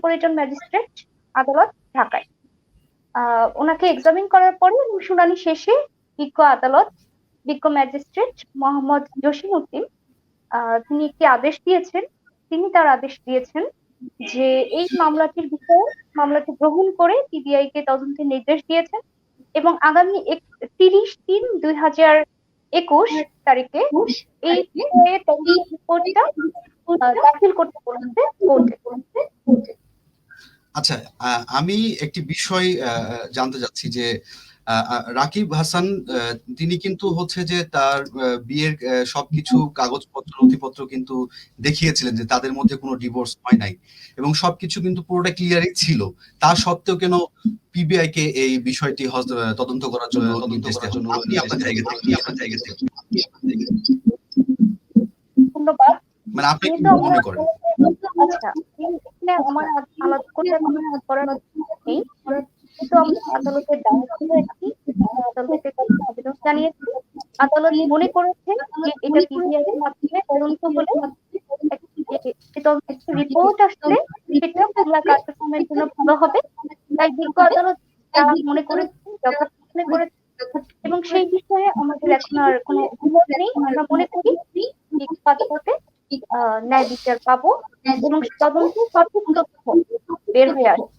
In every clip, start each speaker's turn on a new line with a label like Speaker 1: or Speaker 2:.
Speaker 1: Metropolitan magistrate আদালত ঢাকায়। ওনাকে এক্সামিন করার পরে এবং শুনানি শেষে বিজ্ঞ ম্যাজিস্ট্রেট মোহাম্মদ জসিম উদ্দিন তিনি একটি আদেশ দিয়েছেন। তিনি তার আদেশ দিয়েছেন যে এই মামলাটি গ্রহণ করে পিবিআই কে তদন্তের নির্দেশ দিয়েছেন এবং আগামী 30/3/2021 তারিখে এই বিষয়ে তদন্ত রিপোর্টটা দাখিল করতে বলেছে কোর্টে।
Speaker 2: আচ্ছা, আমি একটি বিষয় জানতে চাচ্ছি যে রাকিব হাসান তিনি কিন্তু হচ্ছে যে তার বিয়ের সবকিছু কাগজপত্র নথিপত্র কিন্তু দেখিয়েছিলেন যে তাদের মধ্যে কোনো ডিভোর্স হয় নাই এবং সবকিছু কিন্তু পুরোটা ক্লিয়ারই ছিল। তা সত্ত্বেও কেন পিবিআই কে এই বিষয়টি তদন্ত করার জন্য নির্দেশ দেওয়া হলো? আপনি আপনার জায়গা থেকে
Speaker 1: ধন্যবাদ।
Speaker 2: মানে আপনি কি মনে করেন?
Speaker 1: আচ্ছা, আমার আলাদা করার নেই, কিন্তু আমরা আদালতের দ্বারস্থ হয়েছি, আদালতের কাছে আবেদন জানিয়েছি। আদালত মনে করেছে যে এটা পিবিআই এর মাধ্যমে তদন্ত হলে রিপোর্ট আসলে সেটা বাংলা কার্যক্রমের জন্য ভালো হবে। তাই বিজ্ঞ আদালত মনে করেছে যথার্থ মনে করেছে এবং সেই বিষয়ে আমাদের এখন আর কোনো অভিমত নেই। আমরা মনে করি আদালতে ন্যায় বিচার পাবো এবং তদন্ত সঠিক তথ্য বের হয়ে আসবে।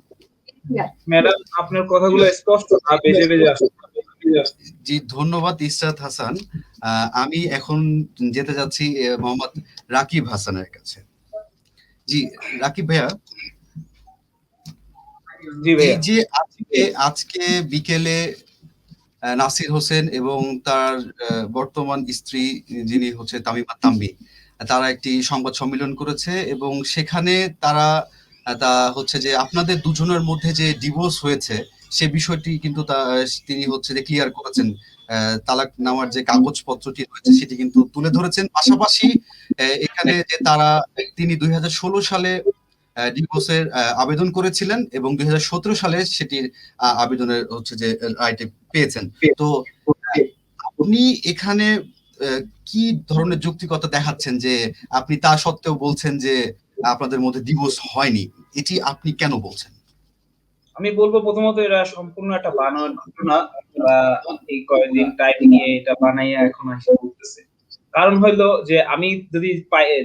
Speaker 3: ম্যাডাম, আপনার কথাগুলো স্পষ্ট না, বেজে বেজে আসছে।
Speaker 2: জি, ধন্যবাদ ইসরাত হাসান। আমি এখন যেতে যাচ্ছি মোহাম্মদ রাকিব হাসানের কাছে। জি রাকিব ভাইয়া, এই যে আজকে বিকেলে নাসির হোসেন এবং তার বর্তমান স্ত্রী যিনি হচ্ছে তামিমা তাম্মি, তারা একটি সংবাদ সম্মেলন করেছে এবং সেখানে তারা হচ্ছে যে আপনাদের দুজনের মধ্যে যে ডিভোর্স হয়েছে সে বিষয়টি কিন্তু তিনি হচ্ছে যে ক্লিয়ার করেছেন। তালাক নেওয়ার যে কাগজপত্রটি রয়েছে সেটি কিন্তু তুলে ধরেছেন। পাশাপাশি এখানে যে তিনি 2016 সালে ডিভোর্সের আবেদন করেছিলেন এবং 2017 সালে সেটির আবেদনের হচ্ছে যে রাইটে পেয়েছেন। তো আপনি এখানে কি ধরনের যৌক্তিকতা দেখাচ্ছেন যে আপনি তা সত্ত্বেও বলছেন যে আপনাদের মধ্যে ডিভোর্স হয়নি? এটি আপনি কেন বলছেন?
Speaker 3: আমি বলবো প্রথমত এরা সম্পূর্ণ একটা বানোয়াট ঘটনা, বা এই কয়েকদিন টাইম নিয়ে এটা বানাইয়া এখন এসে বলতেছে। কারণ হইলো যে আমি যদি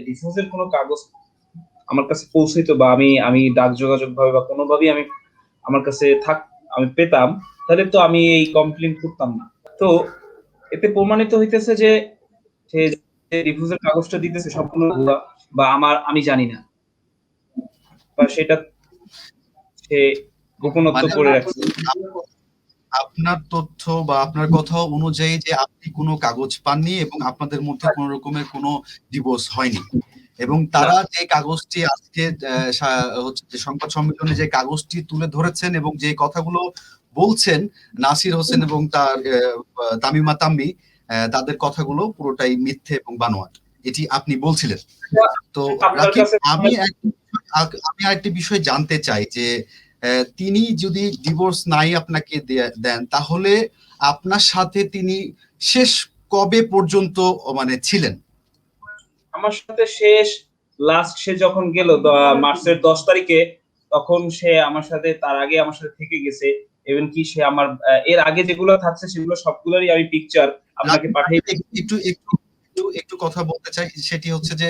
Speaker 3: ডিভোর্সের কোনো কাগজ আমার কাছে পৌঁছাইতো বা আমি ডাক যোগাযোগ ভাবে বা কোনোভাবেই আমার কাছে আমি পেতাম, তাহলে তো আমি এই কমপ্লেইন করতাম না। তো এতে প্রমাণিত হইতেছে যে সে ডিভোর্সের কাগজটা দিতেছে সম্পূর্ণ ভুয়া, বা আমি জানি না, বা সেটা সে গোপনত্ব করে রাখছে।
Speaker 2: আপনার তথ্য বা আপনার কথা অনুযায়ী যে আপনি কোনো কাগজ পাননি এবং আপনাদের মধ্যে কোনো রকমের কোনো ডিভোর্স হয়নি, এবং তারা যে কাগজটি আজকে হচ্ছে যে সংবাদ সম্মেলনে যে কাগজটি তুলে ধরেছেন এবং যে কথাগুলো বলছেন নাসির হোসেন এবং তার তামিমা তাম্মি, তাদের কথাগুলো পুরোটাই মিথ্যে এবং বানোয়াট, এটি আপনি বলছিলেন। তো আমি আরেকটি বিষয় জানতে চাই যে তিনি যদি ডিভোর্স নাই আপনাকে দেন, তাহলে আপনার সাথে তিনি শেষ কবে পর্যন্ত মানে ছিলেন?
Speaker 3: আমার সাথে লাস্ট সে যখন গেল মার্চের 10 তারিখে, তখন সে আমার সাথে তার আগে আমার সাথে থেকে গেছে। ইভেন কি সে আমার এর আগে যেগুলো থাকছে সেগুলো সবগুলোরই আমি পিকচার আপনাকে পাঠিয়ে
Speaker 2: একটু কথা বলতে চাই। সেটি হচ্ছে যে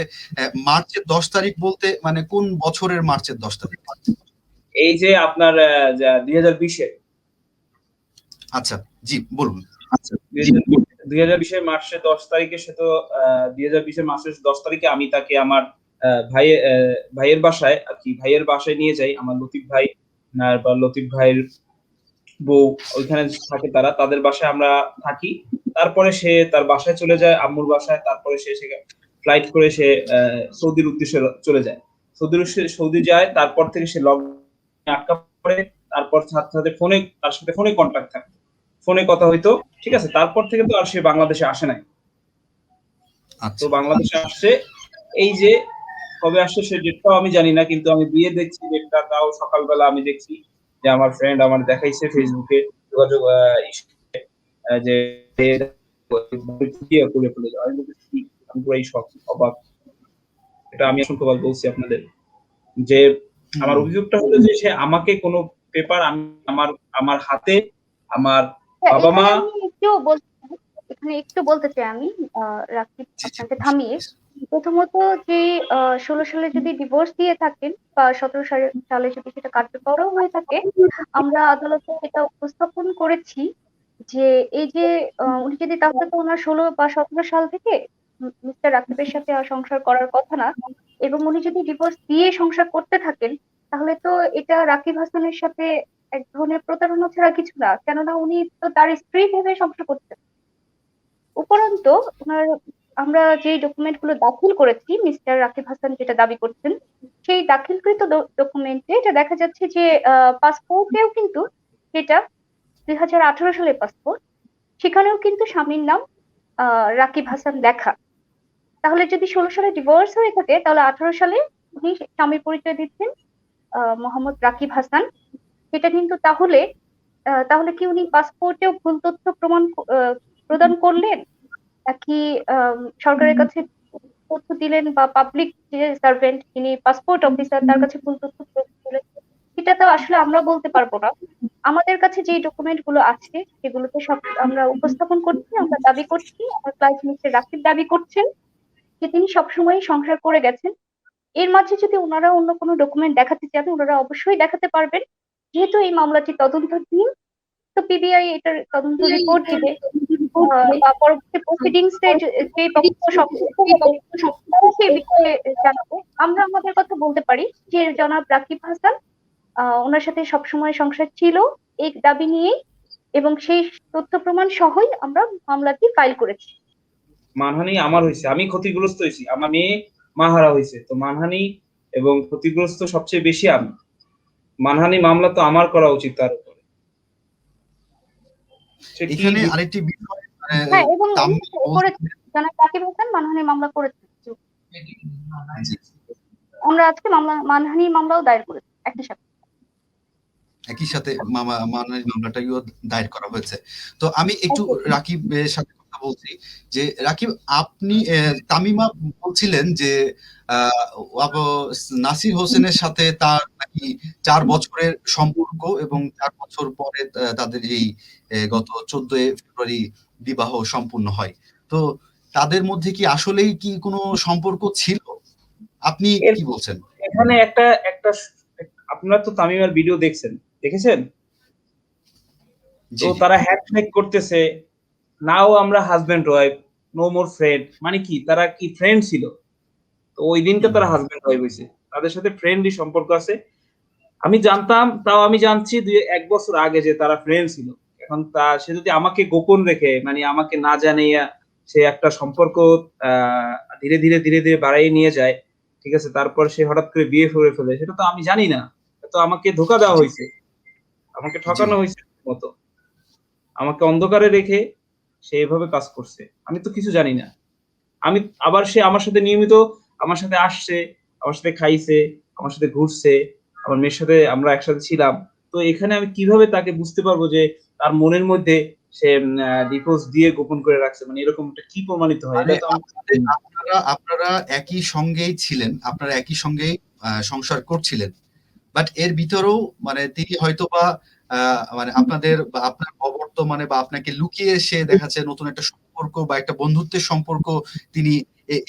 Speaker 2: মার্চের 10 তারিখ বলতে মানে কোন বছরের মার্চের 10 তারিখ?
Speaker 3: এই যে আপনার 2020-এ।
Speaker 2: আচ্ছা, জি বলুন।
Speaker 3: আচ্ছা, 2020-এর মার্চের 10 তারিখে সে তো 2020-এর মার্চের 10 তারিখে আমি তাকে আমার ভাইয়ের বাসায় আর কি ভাইয়ের বাসায় নিয়ে যাই। আমার লতিফ ভাই বা লতিফ ভাইয়ের বউ ওইখানে থাকে, তাদের বাসায় আমরা থাকি। তারপরে সে তার বাসায় চলে যায়, আম্মুর বাসায়। তারপরে সে ফ্লাইট করে সে সৌদির উদ্দেশ্যে চলে যায়। সৌদি যায়, তারপর থেকে সে লকডাউনে আটকা পড়ে। তারপর সাথে তার সাথে ফোনে কন্ট্যাক্ট থাকে, ফোনে কথা হইতো, ঠিক আছে। তারপর থেকে তো আর সে বাংলাদেশে আসে নাই। তো বাংলাদেশে আসছে, এই যে কবে আসছে সে ডেটটাও আমি জানি না, কিন্তু আমি বিয়ে দেখছি ডেটটা, তাও সকালবেলা আমি দেখছি যে আমার ফ্রেন্ড আমার দেখাইছে ফেসবুকে যোগাযোগ যে অবাক। এটা আমি অসংখ্যবার বলছি আপনাদের যে আমার অভিযোগটা হলো যে সে আমাকে কোনো পেপার আমার আমার হাতে আমার বাবা মা
Speaker 1: এখানে একটু বলতে চাই আমি, রাকিব
Speaker 2: জি, জি,
Speaker 1: আপনাকে থামিয়ে। প্রথমত যে 16 সালে যদি ডিভোর্স দিয়ে থাকেন বা 17 সালে যদি সেটা কার্যকরও হয়ে থাকে, আমরা আদালতে এটা উপস্থাপন করেছি যে এই যে উনি যদি, তাহলে তো ওনার 16 বা 17 সাল থেকে মিস্টার রাকিবের সাথে আর সংসার করার কথা না। এবং উনি যদি ডিভোর্স দিয়ে সংসার করতে থাকেন, তাহলে তো এটা রাকিব হাসানের সাথে এক ধরনের প্রতারণা ছাড়া কিছু না, কেননা উনি তো তার স্ত্রী ভেবে সংসার করছেন। উপরন্তু ওনার, আমরা যে ডকুমেন্ট গুলো দাখিল করেছি, মিস্টার রাকিব হাসান যেটা দাবি করছেন, সেই দাখিলকৃত ডকুমেন্টে এটা দেখা যাচ্ছে যে পাসপোর্টেও কিন্তু, যেটা 2018 সালের পাসপোর্ট, সেখানেও কিন্তু স্বামীর নাম রাকিব হাসান লেখা। তাহলে যদি 16 সালে ডিভোর্স হয়ে থাকে, তাহলে 18 সালে উনি স্বামীর পরিচয় দিচ্ছেন মোহাম্মদ রাকিব হাসান। সেটা কিন্তু তাহলে তাহলে কি উনি পাসপোর্টেও ভুল তথ্য প্রদান করলেন, নাকি সরকারের কাছে তথ্য দিলেন, বা পাবলিক যে সার্ভেন্ট যিনি পাসপোর্ট অফিসার তার কাছে ভুল তথ্য দিলেন, সেটা তো আসলে আমরা বলতে পারবো না। আমাদের কাছে যে ডকুমেন্ট গুলো আছে সেগুলোতে সব আমরা উপস্থাপন করছি, আমরা দাবি করছি, আমার ক্লায়েন্ট মিস্টার রাকিব দাবি করছেন যে তিনি সবসময় সংসার করে গেছেন। এর মাঝে যদি ওনারা অন্য কোনো ডকুমেন্ট দেখাতে চান, ওনারা অবশ্যই দেখাতে পারবেন। যেহেতু এই মামলাটি তদন্তাধীন, তো পিবিআই এটার তদন্ত রিপোর্ট দিবে, বা পরবর্তী প্রসিডিংস যে পক্ষ সম্পৃক্ত হবে তারা সেই বিষয়ে জানাবে। আমরা আমাদের কথা বলতে পারি যে জনাব রাকিব হাসান ওনার সাথে সবসময় সংসার ছিল এই দাবি নিয়েই, এবং সেই তথ্য প্রমাণ সহই আমরা মামলাটি ফাইল করেছি।
Speaker 3: মানহানি আমার হয়েছে, আমি ক্ষতিগ্রস্ত হয়েছি, আমার মেয়ে মাহারা হয়েছে, তো মানহানি এবং ক্ষতিগ্রস্ত সবচেয়ে বেশি আমি। মানহানি মামলা তো আমার করা উচিত তার উপরে।
Speaker 2: এখানে আরেকটি বিষয়,
Speaker 1: হ্যাঁ, এবং
Speaker 2: তাম্মি
Speaker 1: জনাব রাকিব হাসান মানহানি মামলা করেছেন।
Speaker 2: জি,
Speaker 1: আমরা আজকে মানহানি মামলাও দায়ের করেছি একই সাথে।
Speaker 2: একই সাথে মানহানি মামলাটাও দায়ের করা হয়েছে। তো আমি একটু রাকিবের সাথে কথা বলছি যে রাকিব, আপনি তামিমা বলছিলেন যে নাসির হোসেনের সাথে তার নাকি 4 বছরের সম্পর্ক, এবং 4 বছর পরে তাদের এই গত 14 ফেব্রুয়ারি বিবাহ সম্পূর্ণ হয়। তো তাদের মধ্যে কি আসলেই কি কোনো সম্পর্ক ছিল? আপনি কি বলছেন?
Speaker 3: এখানে একটা আপনারা তো তামিমার ভিডিও দেখেছেন? তো তারা হ্যান্ডশেক করতেছে, নাও আমরা husband wife, no more friend, মানে কি তারা কি ফ্রেন্ড ছিল? তো ওই দিনটা তারা হাজবেন্ড ওয়াইফ হয়েছে, তাদের সাথে ফ্রেন্ডলি সম্পর্ক আছে। আমি জানতাম, তাও আমি জানছি 1 বছর আগে যে তারা ফ্রেন্ড ছিল। এখন সে যদি আমাকে গোপন রেখে, মানে আমাকে না জানিয়ে সে একটা সম্পর্ক ধীরে ধীরে বাড়াই নিয়ে যায়, ঠিক আছে, তারপর সে হঠাৎ করে বিয়ে করে ফেলে, সেটা তো আমি জানি না। তো আমাকে ধোঁকা দেওয়া হয়েছে, আমাকে ঠকানো হয়েছে মতো, আমাকে অন্ধকারে রেখে সে এভাবে কাজ করছে, আমি তো কিছু জানি না। সে আমার সাথে নিয়মিত আমার সাথে আসছে, আমার সাথে খাইছে, আমার সাথে ঘুরছে, আমার মেয়ের সাথে আমরা একসাথে ছিলাম। তো এখানে আমি কিভাবে তাকে বুঝতে পারবো যে তার মনের মধ্যে সে ডিভোর্স দিয়ে গোপন করে রাখছে, মানে এরকমটা কি প্রমাণিত হয়? এটা তো
Speaker 2: আপনারা একই সঙ্গেই ছিলেন, আপনারা একই সঙ্গেই সংসার করছিলেন, বাট এর ভিতরেও মানে তিনি হয়তোবা মানে আপনাদের বা আপনার অবর্তমানে বা আপনাকে লুকিয়ে সে দেখাচ্ছে নতুন একটা সম্পর্ক বা একটা বন্ধুত্বের সম্পর্ক তিনি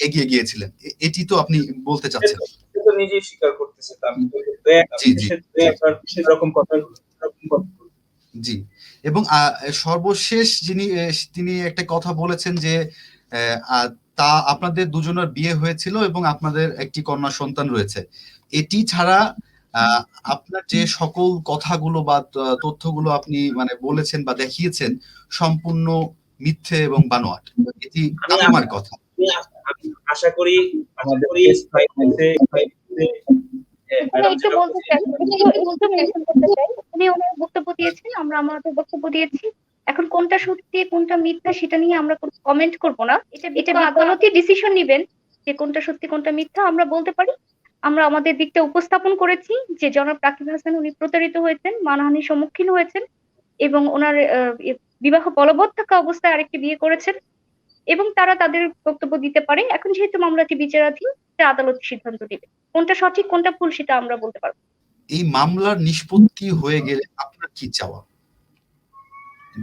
Speaker 2: এগিয়ে গিয়েছিলেন, এটি তো আপনি বলতে চাচ্ছেন?
Speaker 3: সে তো নিজেই স্বীকার করতেছে, এরকম কথা।
Speaker 2: জি, এবং সর্বশেষ তিনি একটা কথা বলেছেন যে তা আপনাদের দুজনের বিয়ে হয়েছিল এবং আপনাদের একটি কন্যা সন্তান রয়েছে। এটি ছাড়া আপনার যে সকল কথাগুলো বা তথ্যগুলো আপনি মানে বলেছেন বা দেখিয়েছেন সম্পূর্ণ মিথ্যে এবং বানোয়াট। এটি তামিমার কথা।
Speaker 3: আমি আশা করি আমাদের
Speaker 1: একটু বলতে চাই, একটু মেনশন করতে চাই, উনি ওনার বক্তব্য দিয়েছেন, আমরা আমাদের বক্তব্য দিয়েছি। এখন কোনটা সত্যি কোনটা মিথ্যা সেটা নিয়ে আমরা কোনো কমেন্ট করব না। এটা আদালতই ডিসিশন নেবেন যে কোনটা সত্যি কোনটা মিথ্যা। আমরা বলতে পারি আমরা আমাদের দিকটা উপস্থাপন করেছি যে জনাব রাকিব হাসান উনি প্রতারিত হয়েছেন, মানহানির সম্মুখীন হয়েছেন, এবং ওনার বিবাহ বলবৎ থাকা অবস্থায় আরেকটি বিয়ে করেছেন, এবং তারা তাদের বক্তব্য দিতে পারে। এখন যেহেতু মামলাটি বিচারাধীন, আদালত সিদ্ধান্ত নেবে কোনটা সঠিক কোনটা ভুল সেটা আমরা বলতে পারবো।
Speaker 2: এই মামলার নিষ্পত্তি হয়ে গেলে আপনার কি চাওয়া?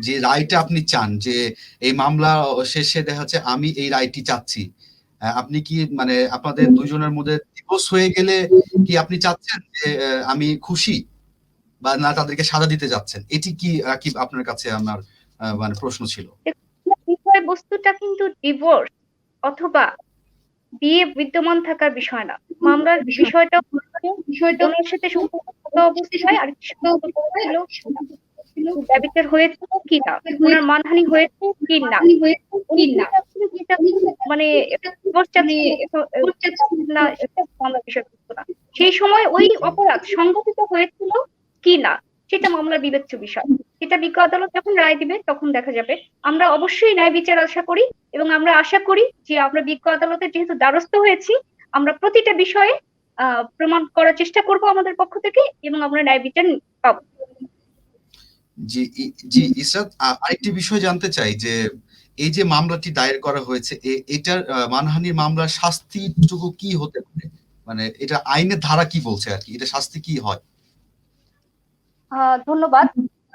Speaker 2: যে রায়টা আপনি চান, যে এই মামলা শেষে দেখা যাচ্ছে আমি এই রায়টি চাচ্ছি। আপনি কি মানে আপনাদের দুজনের মধ্যে ডিভোর্স হয়ে গেলে কি আপনি চাচ্ছেন যে আমি খুশি, বা না তাদেরকে সাজা দিতে যাচ্ছেন? এটি কি রাকিব আপনার কাছে আমার মানে প্রশ্ন ছিল।
Speaker 1: বিষয়বস্তুটা কিন্তু ডিভোর্স অথবা বিয়ে বিদ্যমান থাকার বিষয় না। মামলার বিষয়টা ওনার সাথে সম্পর্ক থাকা অবস্থায় আর সম্পর্ক ছিল ব্যভিচার হয়েছিল কিনা, ওনার মানহানি হয়েছে কিনা, উনি যেটা মানে divorce চাচ্ছেন না, এটা মামলার বিষয়বস্তু না। সেই সময় ওই অপরাধ সংঘটিত হয়েছিল কিনা সেটা মামলার বিবেচ্য বিষয়। সেটা বিজ্ঞ আদালত যখন রায় দিবে তখন দেখা যাবে। আমরা অবশ্যই ন্যায় বিচার আশা করি এবং আমরা আশা করি যে আমরা বিজ্ঞ আদালতের যেহেতু দ্বারস্থ হয়েছি, আমরা প্রতিটা বিষয়ে প্রমাণ করার চেষ্টা করব আমাদের পক্ষ থেকে এবং আমরা ন্যায় বিচার পাবো।
Speaker 2: জি ইসরাত, আরেকটি বিষয় জানতে চাই যে এই যে মামলাটি দায়ের করা হয়েছে, এটার মানহানির মামলার শাস্তিটুকু কি হতে পারে? মানে এটা আইনের ধারা কি বলছে আর কি, এটা শাস্তি কি হয়?
Speaker 1: ধন্যবাদ।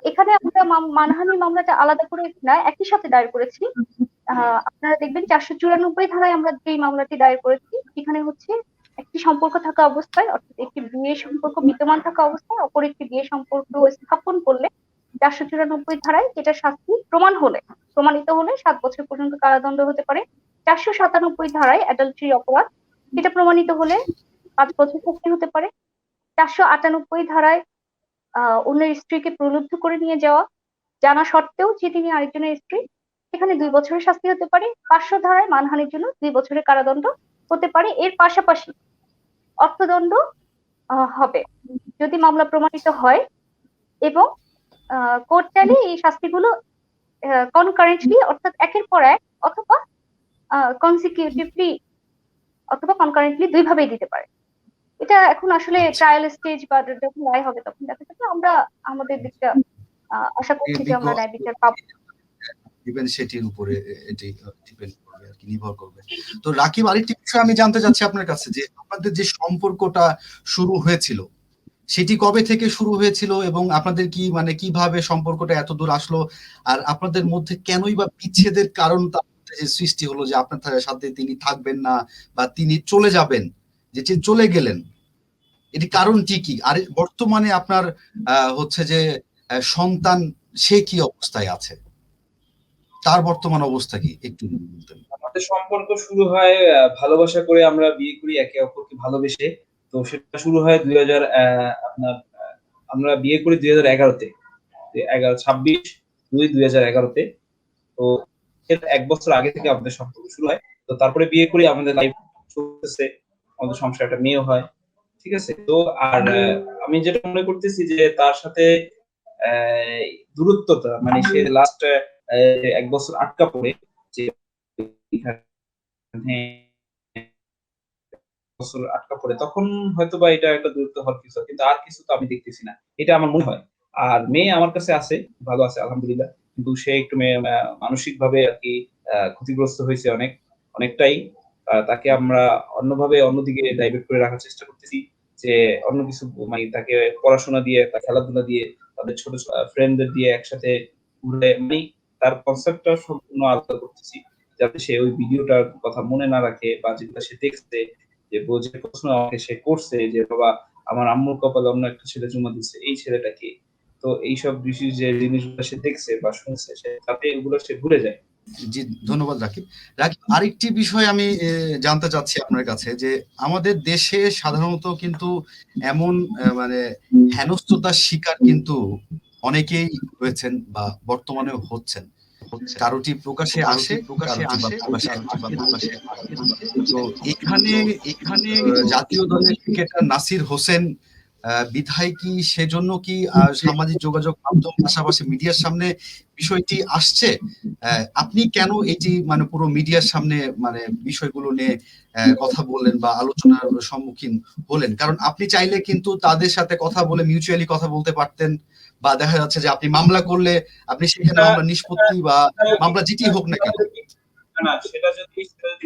Speaker 1: এখানে আমরা মানহানি মামলাটা আলাদা করে না, একই সাথে দায়ের করেছি। আপনারা দেখবেন 494 ধারায় আমরা যে মামলাটি দায়ের করেছি, সেখানে হচ্ছে একটি সম্পর্ক থাকা অবস্থায়, অর্থাৎ একটি বিয়ে সম্পর্ক বিদ্যমান থাকা অবস্থায় অপর একটি বিয়ে সম্পর্ক স্থাপন করলে 494 ধারায় এটা শাস্তি প্রমাণিত হলে 7 বছর পর্যন্ত কারাদণ্ড হতে পারে। 497 ধারায় অ্যাডাল্টারি অপরাধ, সেটা প্রমাণিত হলে 5 বছর শাস্তি হতে পারে। 498 ধারায় অন্যের স্ত্রীকে প্রলুব্ধ করে নিয়ে যাওয়া জানা সত্ত্বেও যে তিনি আরেকজনের স্ত্রী, সেখানে 2 বছরের শাস্তি হতে পারে। 500 ধারায় মানহানির জন্য 2 বছরের কারাদণ্ড হতে পারে। এর পাশাপাশি অর্থদণ্ড হবে যদি মামলা প্রমাণিত হয়, এবং কোর্ট চাইলে এই শাস্তিগুলো কনকারেন্টলি, অর্থাৎ একের পর এক অথবা কনসিকিউটিভলি অথবা কনকারেন্টলি দুইভাবেই দিতে পারে। এটা এখন আসলে ট্রায়াল স্টেজ বা যখন রায় হবে তখন দেখা যাবে। আমরা আমাদের দিকটা আশা করছি যে আমরা ন্যায় বিচার পাবো।
Speaker 2: দিবেন সেটির উপরে এটি ডিপেন্ড করবে আর কি, নির্ভর করবে। তো রাকিব, আরেকটি বিষয় আমি জানতে চাচ্ছি আপনার কাছে, যে আপনাদের যে সম্পর্কটা শুরু হয়েছিল সেটি কবে থেকে শুরু হয়েছিল এবং আপনাদের কি মানে কিভাবে সম্পর্কটা এত দূর আসলো, আর আপনাদের মধ্যে কেনই বা বিচ্ছেদের কারণ যে সৃষ্টি হলো, যে আপনার সাথে তিনি থাকবেন না বা তিনি চলে যাবেন, যে চলে গেলেন, এটি কারণটি কি? আর বর্তমানে আপনার হচ্ছে যে সন্তান, সে কি অবস্থায় আছে, তার বর্তমান অবস্থা কি একটু বলতেন?
Speaker 3: আমাদের সম্পর্ক শুরু হয় ভালোবাসা করে, আমরা বিয়ে করি একে অপরকে ভালোবেসে। তো সেটা শুরু হয় 2000 আপনার আমরা বিয়ে করি 2011-তে। 26/2/2011-তে। তো এর 1 বছর আগে থেকে আমাদের সম্পর্ক শুরু হয়। তো তারপরে বিয়ে করি, আমাদের লাইফ চলতেছে, আমাদের সংসারে একটা মেয়েও হয়। ঠিক আছে? তো আর আমি যেটা মনে করতেছি যে তার সাথে অ্যা দূরত্বটা, মানে সে লাস্ট 1 বছর আটকা পড়ে, যে এখানে বছর আটকা পড়ে, তখন হয়তোবা এটা একটা দূরত্ব হওয়ার কিছু, কিন্তু আর কিছু তো আমি দেখতেছি না। এটা আমার মনে হয়। আর মেয়ে আমার কাছে আছে, ভালো আছে আলহামদুলিল্লাহ। কিন্তু সে একটু মানসিকভাবে আরকি ক্ষতিগ্রস্ত হয়েছে অনেকটাই। তাকে আমরা অন্যভাবে অন্যদিকে ডাইভার্ট করে রাখার চেষ্টা করতেছি। যে অন্য কিছু, মানে তাকে পড়াশোনা দিয়ে, তার খেলাধুলা দিয়ে, তাদের ছোট ফ্রেন্ডদের দিয়ে একসাথে ঘুরে, মানে তার কনসেপ্টটা সম্পূর্ণ আলাদা করতেছি। যাতে সে ওই ভিডিওটার কথা মনে না রাখে, বা যেটা সে দেখছে, যে যে প্রশ্ন আমাকে সে করছে যে, বাবা আমার আম্মুর কপালে অন্য একটা ছেলে চুমা দিচ্ছে, এই ছেলেটা কে? তো এইসব বিষয় যে জিনিসগুলো সে দেখছে বা শুনছে, সে যাতে এগুলো সে ভুলে যায়।
Speaker 2: জি, ধন্যবাদ রাকিব। রাকিব, আরেকটি বিষয় আমি জানতে চাচ্ছি আপনার কাছে, যে আমাদের দেশে সাধারণত কিন্তু এমন মানে হেনস্থতার শিকার কিন্তু অনেকেই হয়েছেন বা বর্তমানেও হচ্ছেন। কারোটি প্রকাশে আসে, প্রকাশে তো এখানে জাতীয় দলের ক্রিকেটার নাসির হোসেন বিধায় কি সেজন্য কি সামাজিক যোগাযোগ মাধ্যম পাশাপাশি মিডিয়ার সামনে বিষয়টি আসছে? আপনি কেন এটি মানে পুরো মিডিয়ার সামনে মানে বিষয়গুলো নিয়ে কথা বললেন বা আলোচনার সম্মুখীন হলেন? কারণ আপনি চাইলে কিন্তু তাদের সাথে কথা বলে মিউচুয়ালি কথা বলতে পারতেন, বা দেখা যাচ্ছে যে আপনি মামলা করলে আপনি সেখানে মামলা নিষ্পত্তি বা মামলা যেটি হোক না কেন।
Speaker 3: না, সেটা যদি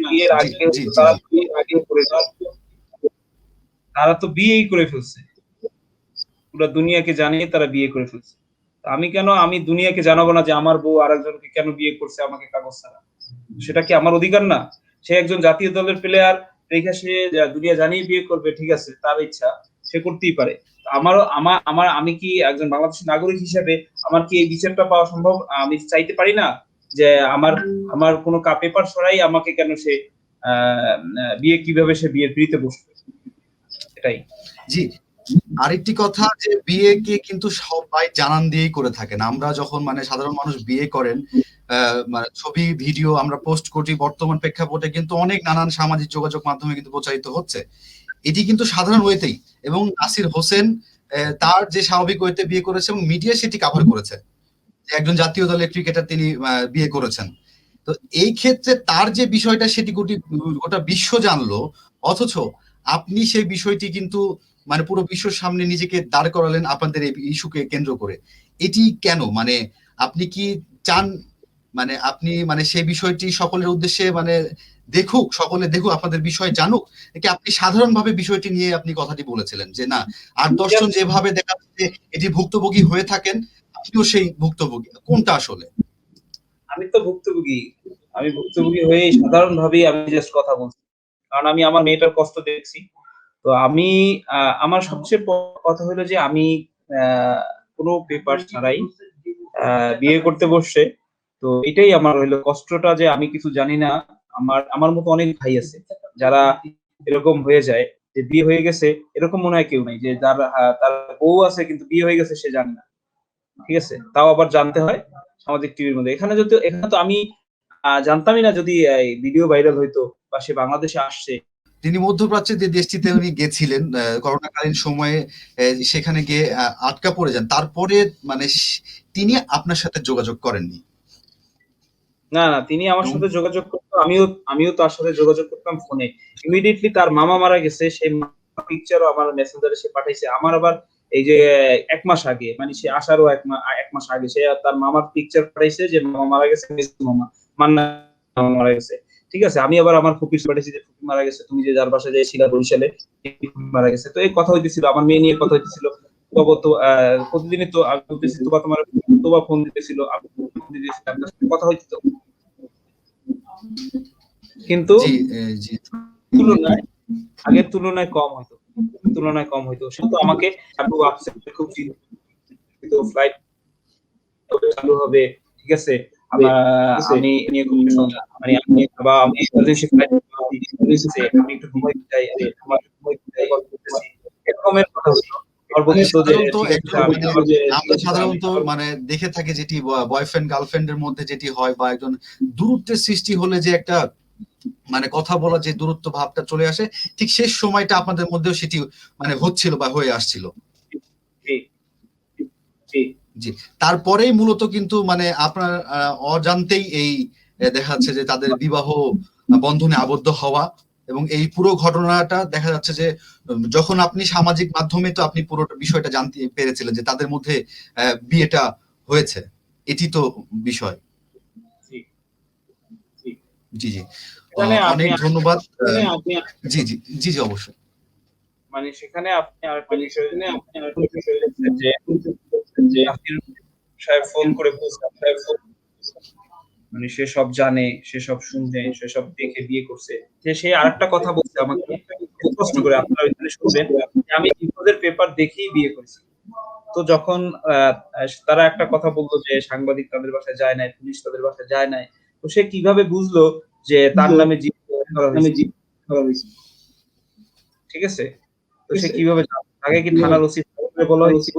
Speaker 3: বিয়ের আগে, তারা তো বিয়েই করে ফেলছে। পুরো দুনিয়াকে জানিয়ে তারা বিয়ে করে ফেলছে। আমি দুনিয়াকে জানাবো না যে আমার বউ আরেকজনকে কেন বিয়ে করছে আমাকে কাগজ ছাড়া? সেটা কি আমার অধিকার না? সে একজন জাতীয় দলের প্লেয়ার, দেখে সে দুনিয়া জানিয়ে বিয়ে করবে, ঠিক আছে, তার ইচ্ছা, সে করতেই পারে। আমি কি একজন বাংলাদেশী নাগরিক হিসেবে আমার কি এই বিচারটা পাওয়া সম্ভব? আমি চাইতে পারি না যে আমার কোনো পেপার ছড়াই আমাকে কেন সে বিয়ে, কিভাবে সে বিয়ের পিঁড়িতে বসবে? এটাই।
Speaker 2: জি, আরেকটি কথা যে বিয়েকে কিন্তু সবাই জানান দিয়েই করে থাকেন। আমরা যখন মানে সাধারণ মানুষ বিয়ে করেন, মানে ছবি ভিডিও আমরা পোস্ট করি, বর্তমান প্রেক্ষাপটে কিন্তু অনেক নানান সামাজিক যোগাযোগ মাধ্যমে কিন্তু প্রচারিত হচ্ছে। এটি কিন্তু সাধারণ ওয়েতেই, এবং নাসির হোসেন তার যে স্বাভাবিক ওয়েতে বিয়ে করেছে এবং মিডিয়া সেটি কভার করেছে যে একজন জাতীয় দলের ক্রিকেটার তিনি বিয়ে করেছেন। তো এই ক্ষেত্রে তার যে বিষয়টা সেটি গোটা বিশ্ব জানলো, অথচ আপনি সেই বিষয়টি কিন্তু মানে পুরো বিশ্বের সামনে নিজেকে দাঁড় করালেন আপনাদের এই ইস্যুকে কেন্দ্র করে। এটি কেন? মানে আপনি কি চান মানে আপনি মানে সেই বিষয়টি সকলের উদ্দেশ্যে মানে সকলে দেখুক, আপনাদের বিষয় জানুক, নাকি আপনি সাধারণভাবে বিষয়টি নিয়ে আপনি কথাটি বলেছিলেন যে না ৮-১০ জন যেভাবে দেখা যাচ্ছে এটি ভুক্তভোগী হয়ে থাকেন, আপনিও সেই ভুক্তভোগী, কোনটা আসলে?
Speaker 3: আমি তো ভুক্তভোগী। আমি ভুক্তভোগী হয়েই সাধারণভাবেই আমি জাস্ট কথা বলছি। কারণ আমি আমার মেয়েটার কষ্ট দেখছি। তো আমি আমার সবচেয়ে কথা হলো যে আমি কোনো পেপার ছাড়াই বিয়ে করতে বসছে। তো এটাই আমার হইলো কষ্টটা, যে আমি কিছু জানি না। আমার মতো অনেক ভাই আছে যারা এরকম হয়ে যায় যে বিয়ে হয়ে গেছে, এরকম মনে হয় কেউ নাই যে তার বউ আছে কিন্তু বিয়ে হয়ে গেছে সে জানে না। ঠিক আছে? তাও আবার জানতে হয় সামাজিক টিভির মধ্যে। এখানে তো আমি জানতামই না যদি এই ভিডিও ভাইরাল হইতো বা সে বাংলাদেশে আসছে।
Speaker 2: তিনি মধ্যপ্রাচ্যের যে দেশটিতে উনি গেছিলেন করোনাকালীন সময়ে, সেখানে গিয়ে আটকা পড়ে যান। তারপরে মানে তিনি আপনার সাথে যোগাযোগ করেননি?
Speaker 3: না, তিনি আমার
Speaker 2: এবং
Speaker 3: সাথে যোগাযোগ করতো। আমিও তার সাথে যোগাযোগ করতাম ফোনে। ইমিডিয়েটলি তার মামা মারা গেছে। সেই পিকচারও আমার মেসেঞ্জারে সে পাঠাইছে। আমার আবার এই যে ১ মাস আগে, মানে সে আসারও ১ মাস আগে সে তার মামার পিকচার পাঠাইছে যে মামা মারা গেছে, মেসি মামা, মান্না মামা মারা গেছে। ঠিক আছে? আমি আবার আমার ফুপির পাঠাইছি যে ফুপি মারা গেছে। তুমি যে যার বাসায় যাইছিলা বরিশালে, ফুপি মারা গেছে। তো এই কথা হইতেছিল, আমার মেয়ে নিয়ে কথা হইতেছিল। প্রতিদিনই তো আমি বলতেছি তোবা ফোন দিতেছিল, আমি ফোন দিতেছিলাম, তার সাথে কথা হইতো। কিন্তু
Speaker 2: জি, জি।
Speaker 3: আগের তুলনায় কম হইতো। সে তো আমাকে আপু আপসে খুব চিন্তিত, ফ্লাইট কবে চালু হবে, ঠিক আছে? আমি নিয়ে খুব মানে আমি এমার্জেন্সি ফ্লাইট আমি একটু ঘুমাই চাই, আমার এরকমের কথা হতো। আর
Speaker 2: মানে
Speaker 3: বলতো যে
Speaker 2: সাধারণত
Speaker 3: ঠিক আছে
Speaker 2: আমরা সাধারণত মানে দেখে থাকি যেটি বয়ফ্রেন্ড গার্লফ্রেন্ডের মধ্যে যেটি হয়, বা একজন দূরত্বের সৃষ্টি হলে যে একটা মানে কথা বলা যে দূরত্ব ভাবটা চলে আসে, ঠিক শেষ সময়টা আপনাদের মধ্যেও সেটি মানে হচ্ছিল বা হয়ে আসছিল। জি, তারপরেই মূলত কিন্তু মানে আপনার অজান্তেই এই দেখা যাচ্ছে যে তাদের বিবাহ বন্ধনে আবদ্ধ হওয়া, এবং এই পুরো ঘটনাটা দেখা যাচ্ছে যে যখন আপনি সামাজিক মাধ্যমে তো আপনি পুরো বিষয়টা জানতে পেরেছিলেন যে তাদের মধ্যে বিয়েটা হয়েছে, এটি তো বিষয়। জি, জি। অনেক ধন্যবাদ। জি, জি, জি, জি, অবশ্যই।
Speaker 3: মানে সেখানে আপনি আরেকটা বিষয় যে জাকির সাহেব ফোন করে মানে সে সব জানে, সে সব শুনে, সে সব দেখে বিয়ে করছে। সে আরেকটা কথা বলছে আমাকে খুব কষ্ট করে, আপনারা ওইখানে শুনবেন যে আমি ইফতের পেপার দেখেই বিয়ে করেছি। তো যখন তারা একটা কথা বললো যে সাংবাদিক তাদের বাসায় যায় নাই, পুলিশ তাদের বাসায় যায় নাই। তো সে কিভাবে বুঝলো যে তার নামে জিডি করা হয়েছে? ঠিক আছে? তো সে কিভাবে জানলো? আগে কি থানার ওসি বলা হয়েছিল?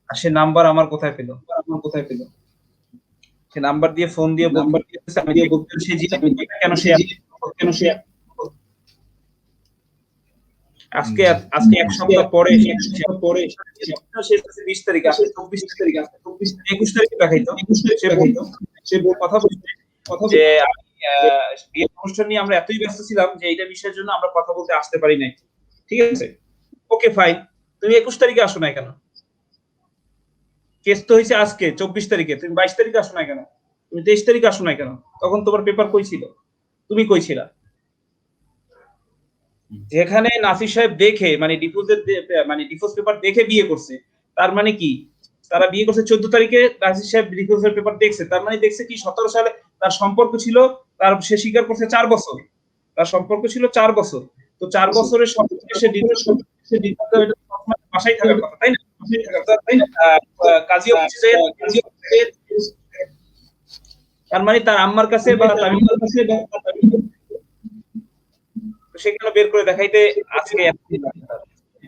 Speaker 3: আর সে নাম্বার আমার কোথায় পেল? সে নাম্বার দিয়ে ফোন দিয়ে বলতেছে আমি সে কেন সে আজকে ১ সপ্তাহ পরে ২০ তারিখে, আজকে ২৪ তারিখ, ২১ তারিখে দেখাইতো। সে কথা বলছে যে বিয়ের অনুষ্ঠান নিয়ে আমরা এতই ব্যস্ত ছিলাম যে এইটা বিষয়ের জন্য আমরা কথা বলতে আসতে পারি নাই। ঠিক আছে? Okay fine. তুমি ২১ তারিখে আসো নাই কেন? কেস তো হইছে আজকে ২৪ তারিখে। তুমি ২২ তারিখে আসো নাই কেন? তুমি ২৩ তারিখে আসো নাই কেন? তখন তোমার পেপার কই ছিল? তুমি কই ছিলা? যেখানে নাসির সাহেব দেখে মানে ডিভোর্স পেপার দেখে বিয়ে করছে, তার মানে কি তারা বিয়ে করছে 14 তারিখে, নাসির সাহেব ডিভোর্সের পেপার দেখছে, তার মানে দেখছে কি 17 সালে তার সম্পর্ক ছিল, তার সে স্বীকার করছে 4 বছর, তার সম্পর্ক ছিল 4 বছর। তো 4 বছরের সম্পর্কে সে ডিভোর্স বাসায় থাকার কথা, তাই না? কাজী অফিসে যায়, তার মানে তার আম্মার কাছে বা তামিমার কাছে সেখানে বের করে দেখাইতে আজকে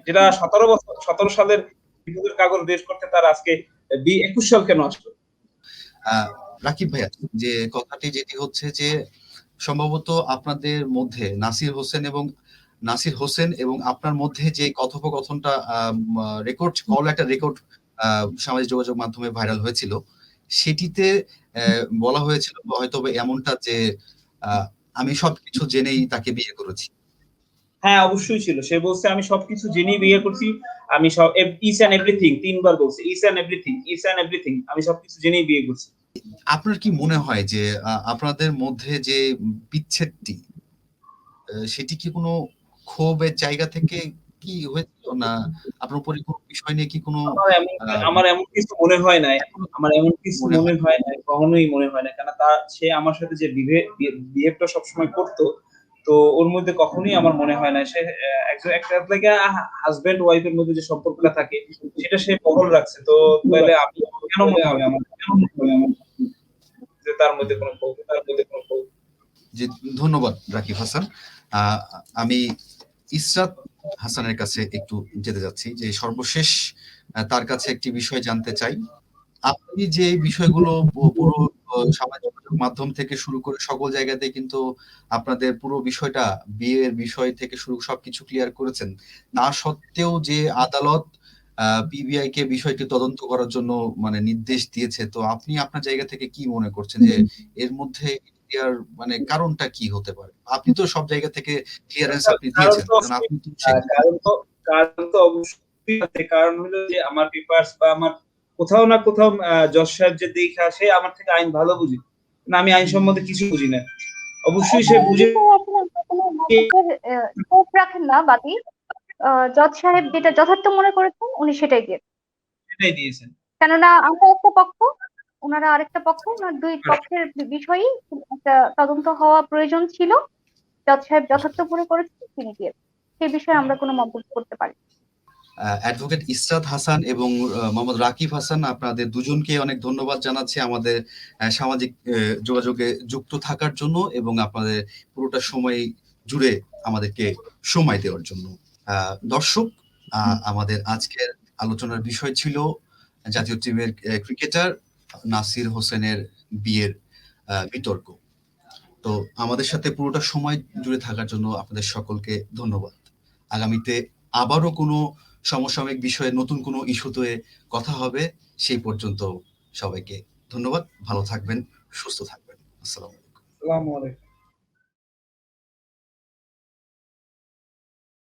Speaker 3: যেটা 17 সালের ডিভোর্সের কাগজ বের করতে তার আজকে 21 সাল কেন আসলো?
Speaker 2: রাকিব ভাইয়া, যে কথাটি যেটি হচ্ছে যে সম্ভবত আপনাদের মধ্যে নাসির হোসেন এবং আপনার মধ্যে যে কথোপকথনটা একটা রেকর্ড সামাজিক যোগাযোগ মাধ্যমে ভাইরাল হয়েছিল, সেটিতে বলা হয়েছিল হয়তো এমনটা যে আমি সবকিছু জেনেই তাকে বিয়ে করেছি।
Speaker 3: হ্যাঁ, অবশ্যই ছিল। সে বলছে আমি সবকিছু জেনেই বিয়ে করছি, আমি সব ইচ এন্ড এভরিথিং ৩ বার বলছে, ইচ এন্ড এভরিথিং আমি সবকিছু জেনেই বিয়ে করছি।
Speaker 2: আপনার কি মনে হয় যে আপনাদের মধ্যে যে বিচ্ছেদটি সেটি কি কোনো ক্ষোভের জায়গা থেকে কি হয়েছিল, না আপনার উপরে কোনো বিষয় নিয়ে কি কোনো
Speaker 3: আমার এমন কিছু মনে হয় নাই, কখনোই মনে হয় না। কেন সে আমার সাথে যে বিহেভটা সবসময় করতো, তো ওর মধ্যে কখনোই আমার মনে হয় না সে একটা হাজবেন্ড ওয়াইফের মধ্যে যে সম্পর্কটা থাকে সেটা সে বহাল রাখছে। তো তাহলে আমি কেন মনে হবে আমার যে তার মধ্যে কোনো
Speaker 2: জি, ধন্যবাদ রাকিব হাসান। আমি ইসরাত হাসানের কাছে একটু যেতে যাচ্ছি, যে সর্বশেষ তার কাছে একটি বিষয় জানতে চাই। আপনি যে বিষয়গুলো পুরো সামাজিক যোগাযোগ মাধ্যম থেকে শুরু করে সকল জায়গাতে কিন্তু আপনাদের পুরো বিষয়টা, বিয়ের বিষয় থেকে শুরু সবকিছু ক্লিয়ার করেছেন, তা সত্ত্বেও যে আদালত পিবিআই কে বিষয়টি তদন্ত করার জন্য মানে নির্দেশ দিয়েছে, তো আপনি আপনার জায়গা থেকে কি মনে করছেন যে এর মধ্যে মানে কারণটা কি হতে পারে? আপনি তো সব জায়গা থেকে ক্লিয়ারেন্স আপনি দিয়েছেন, কারণ আপনি তো
Speaker 3: কারণ তো অবশ্যই আছে। কারণ হলো যে আমার পেপারস বা আমার কোথাও না কোথাও জজ সাহেব যে দেখে আসে আমার থেকে আইন ভালো বুঝে না, আমি আইন সম্বন্ধে কিছু বুঝি না। অবশ্যই সে বুঝে
Speaker 1: স্কোপ রাখেন না বাদী। জজ সাহেব যেটা যথার্থ মনে করেছেন উনি সেটাই
Speaker 3: দিয়েছেন।
Speaker 1: কেননা আমরা একটা পক্ষ, ওনারা আরেকটা পক্ষ, ওনার দুই পক্ষের বিষয়ই একটা তদন্ত হওয়া প্রয়োজন ছিল। জজ সাহেব যথার্থ মনে করেছেন তিনি দিয়েছেন, সেই বিষয়ে আমরা কোনো মন্তব্য করতে পারি।
Speaker 2: অ্যাডভোকেট ইসরাত হাসান এবং মোহাম্মদ রাকিব হাসান, আপনাদের দুজনকে অনেক ধন্যবাদ জানাচ্ছি আমাদের সামাজিক যোগাযোগে যুক্ত থাকার জন্য এবং আপনাদের পুরোটা সময় জুড়ে আমাদেরকে সময় দেওয়ার জন্য। দর্শক, আমাদের আজকের আলোচনার বিষয় ছিল জাতীয় টিমের ক্রিকেটার নাসির হোসেনের বিয়ের বিতর্ক। তো আমাদের সাথে পুরোটা সময় জুড়ে থাকার জন্য আপনাদের সকলকে ধন্যবাদ। আগামীতে আবারও কোনো সমসাময়িক বিষয়ে নতুন কোনো ইস্যুতে কথা হবে। সেই পর্যন্ত সবাইকে ধন্যবাদ। ভালো থাকবেন, সুস্থ থাকবেন। আসসালামু আলাইকুম।